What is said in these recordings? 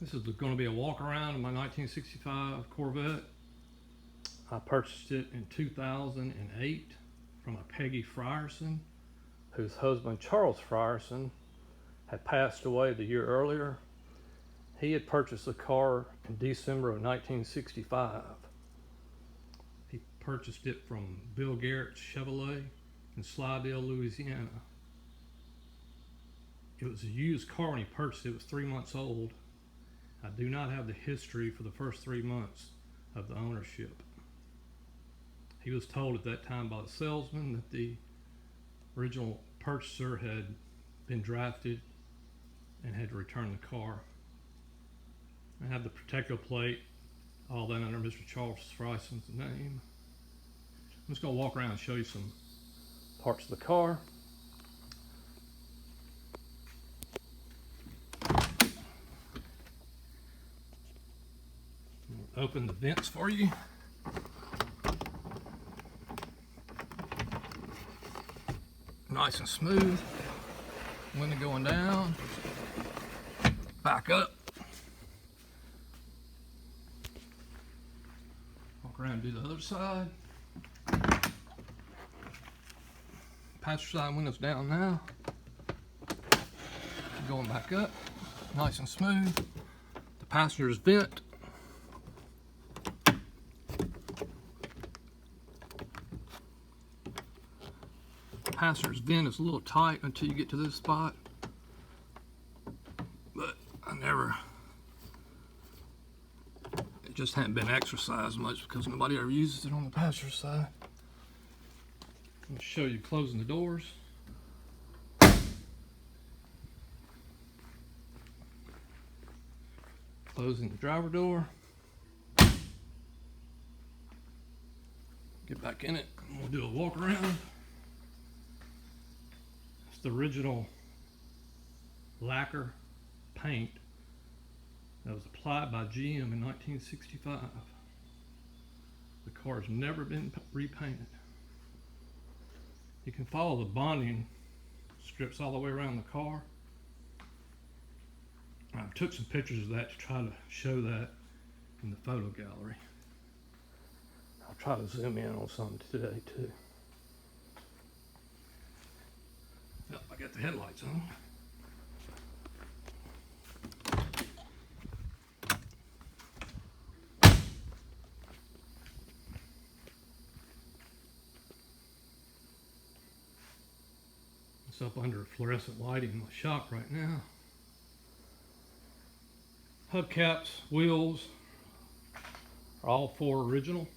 This is going to be a walk around of my 1965 Corvette. I purchased it in 2008 from a Peggy Frierson, whose husband Charles Frierson had passed away the year earlier. He had purchased the car in December of 1965. He purchased it from Bill Garrett's Chevrolet in Slidell, Louisiana. It was a used car when he purchased it. It was 3 months old. I do not have the history for the first 3 months of the ownership. He was told at that time by the salesman that the original purchaser had been drafted and had to return the car. I have the protective plate, all that under Mr. Charles Frierson's name. I'm just going to walk around and show you some parts of the car. Open the vents for you. Nice and smooth. Window going down. Back up. Walk around and do the other side. Passenger side window's down now. Going back up. Nice and smooth. The passenger's vent. Passenger's vent is a little tight until you get to this spot, but it just hadn't been exercised much because nobody ever uses it on the passenger side. I'm going to show you closing the doors. Closing the driver door. Get back in it. We'll do a walk around. The original lacquer paint that was applied by GM in 1965. The car has never been repainted. You can follow the bonding strips all the way around the car. I took some pictures of that to try to show that in the photo gallery. I'll try to zoom in on some today too. Yep, I got the headlights on. It's up under fluorescent lighting in my shop right now. Hubcaps, wheels are all 4 original.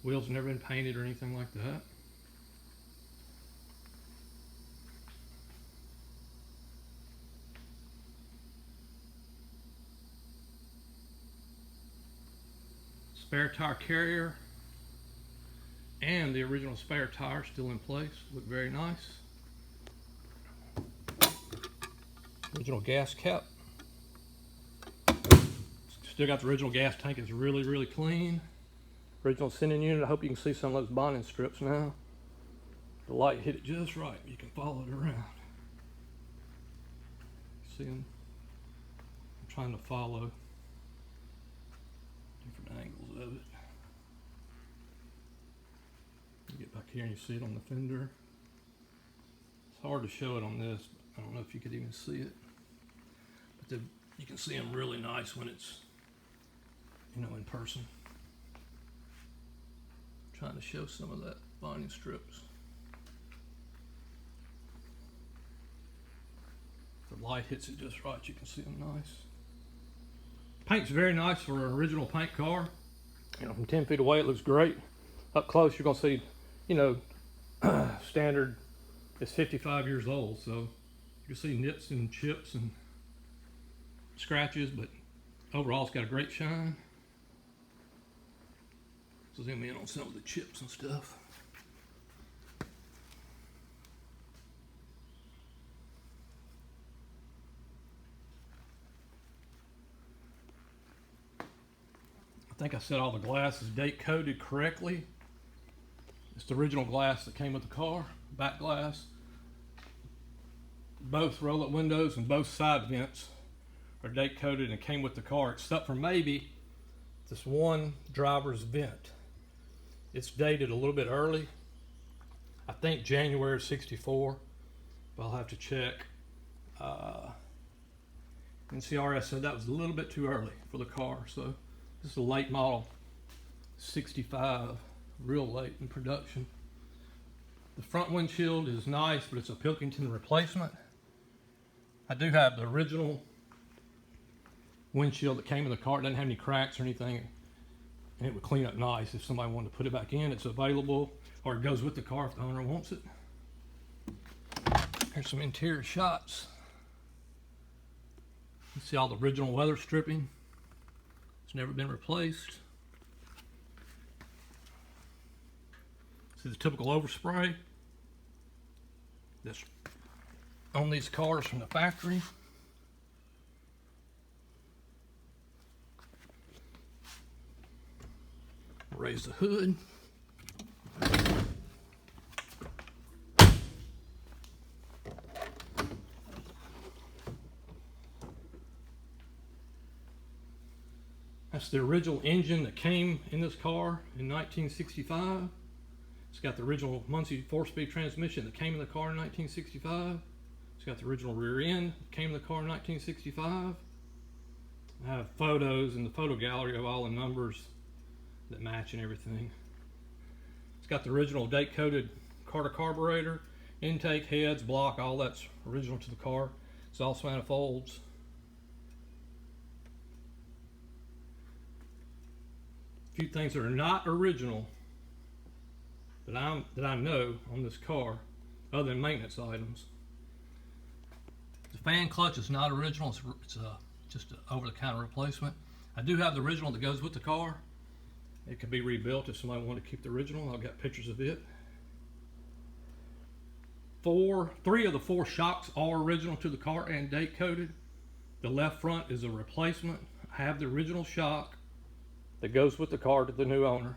Wheels have never been painted or anything like that. Spare tire carrier and the original spare tire still in place. Look very nice. Original gas cap. Still got the original gas tank. It's really, really clean. Original sending unit. I hope you can see some of those bonding strips now. The light hit it just right. You can follow it around. See them? I'm trying to follow different angles of it. You get back here and you see it on the fender. It's hard to show it on this. I don't know if you could even see it, but you can see them really nice when it's, in person. I'm trying to show some of that bonding strips. The light hits it just right. You can see them nice. Paint's very nice for an original paint car. From 10 feet away it looks great. Up close you're gonna see, standard is 55 years old, so you can see nips and chips and scratches, but overall it's got a great shine. Zoom in on some of the chips and stuff. I think I said all the glass is date coded correctly. It's the original glass that came with the car, back glass. Both roll-up windows and both side vents are date coded and came with the car, except for maybe this one driver's vent. It's dated a little bit early. I think January of '64, but I'll have to check. And CRS said that was a little bit too early for the car, so this is a late model, '65, real late in production. The front windshield is nice, but it's a Pilkington replacement. I do have the original windshield that came in the car. It doesn't have any cracks or anything, and it would clean up nice if somebody wanted to put it back in. It's available, or it goes with the car if the owner wants it. Here's some interior shots. You see all the original weather stripping. It's never been replaced. See the typical overspray that's on these cars from the factory. Raise the hood. That's the original engine that came in this car in 1965. It's got the original Muncie 4-speed transmission that came in the car in 1965. It's got the original rear end that came in the car in 1965. I have photos in the photo gallery of all the numbers that match and everything. It's got the original date-coded Carter carburetor, intake, heads, block, all that's original to the car. It's also manifolds. A few things that are not original that I know on this car, other than maintenance items. The fan clutch is not original. It's just an over-the-counter replacement. I do have the original that goes with the car. It could be rebuilt if somebody wanted to keep the original. I've got pictures of it. Three of the 4 shocks are original to the car and date coded. The left front is a replacement. I have the original shock that goes with the car to the new owner.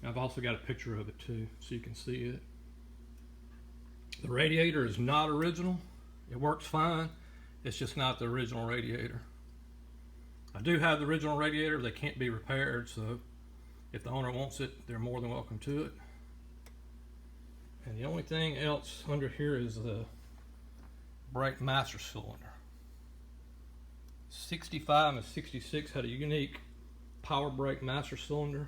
I've also got a picture of it too, so you can see it. The radiator is not original. It works fine. It's just not the original radiator. I do have the original radiator, but they can't be repaired, so if the owner wants it, they're more than welcome to it. And the only thing else under here is the brake master cylinder. 65 and 66 had a unique power brake master cylinder.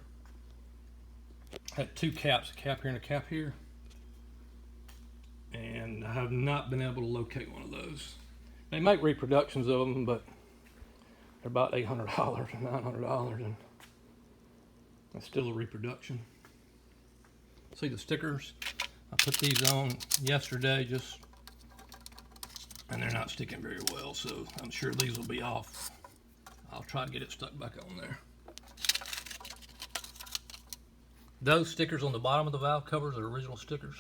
Had 2 caps, a cap here and a cap here. And I have not been able to locate one of those. They make reproductions of them, but they're about $800 or $900, and that's still a reproduction. See the stickers? I put these on yesterday and they're not sticking very well, so I'm sure these will be off. I'll try to get it stuck back on there. Those stickers on the bottom of the valve covers are original stickers.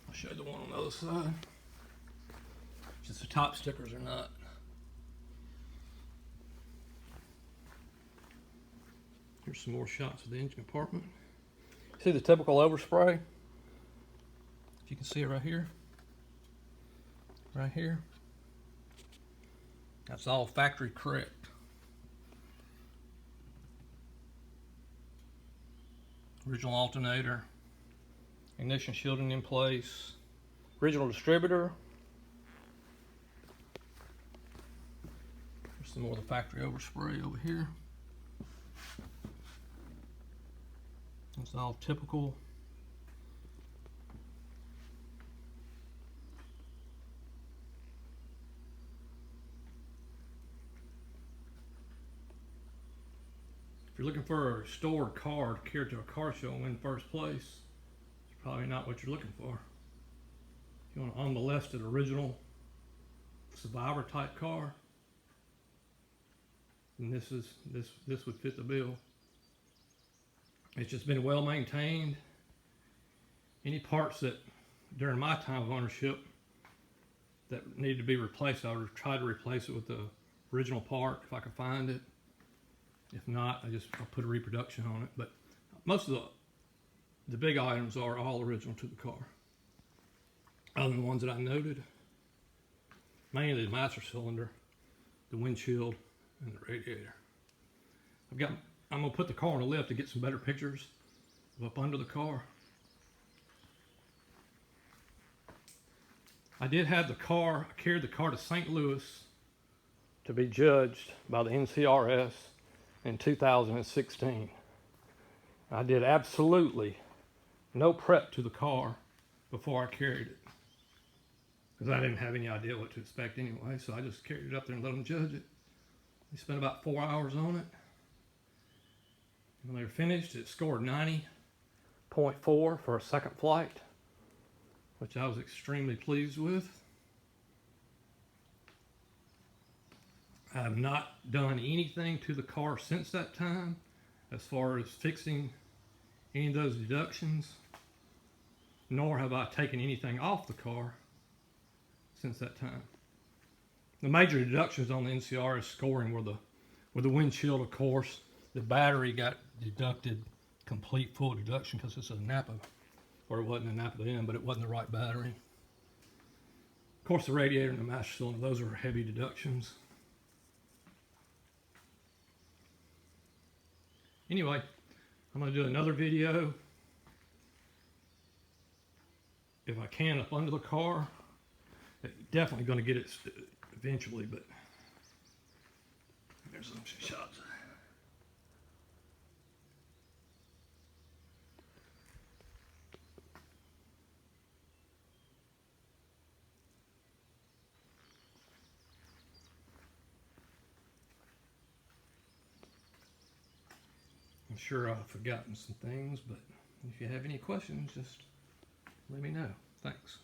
I'll show you the one on the other side. Just the top stickers are not. Here's some more shots of the engine compartment. See the typical overspray? If you can see it right here. Right here. That's all factory correct. Original alternator. Ignition shielding in place. Original distributor. There's some more of the factory overspray over here. It's all typical. If you're looking for a restored car to carry to a car show and win first place, it's probably not what you're looking for. If you want an unmolested original survivor type car, then this would fit the bill. It's just been well maintained. Any parts that during my time of ownership that needed to be replaced, I would try to replace it with the original part if I could find it. If not, I'll put a reproduction on it. But most of the big items are all original to the car, other than the ones that I noted. Mainly the master cylinder. the windshield, and the radiator. I'm gonna put the car on the lift to get some better pictures of up under the car. I did have the car, I carried the car to St. Louis to be judged by the NCRS in 2016. I did absolutely no prep to the car before I carried it, because I didn't have any idea what to expect anyway, so I just carried it up there and let them judge it. We spent about 4 hours on it. When they were finished, it scored 90.4 for a second flight, which I was extremely pleased with. I have not done anything to the car since that time as far as fixing any of those deductions, nor have I taken anything off the car since that time. The major deductions on the NCRS scoring were the windshield, of course. The battery got deducted, complete full deduction, because it's a Napa, or it wasn't a Napa then, but it wasn't the right battery. Of course, the radiator and the master cylinder, those were heavy deductions. Anyway, I'm going to do another video, if I can, up under the car. Definitely going to get it eventually, but there's some shots. I'm sure I've forgotten some things, but if you have any questions, just let me know. Thanks.